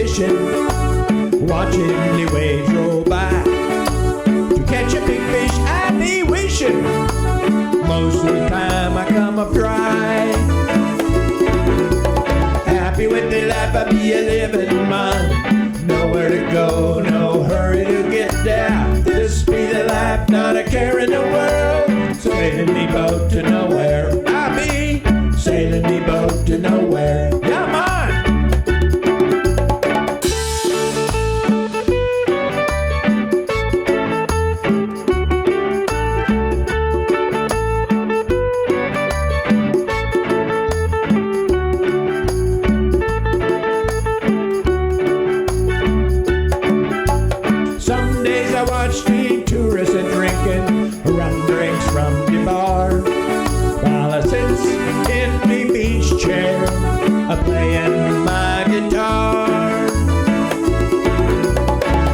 fishing, watching the waves roll by. To catch a big fish, I be wishing. Most of the time I come up dry. Happy with the life I be a living, man. Nowhere to go, no hurry to get down. This be the life, not a care in the world. Sailing me boat to nowhere. I be sailing me boat to nowhere. Yeah, man. Some days I watch the tourists a drinking rum drinks from the bar, while I sit in the beach chair a playing my guitar.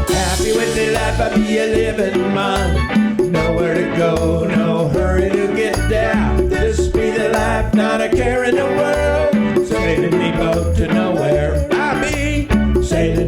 Happy with the life I be a living, man. Nowhere to go, no hurry to get down. This be the life, not a care in the world. Sailing me boat to nowhere. I be sailing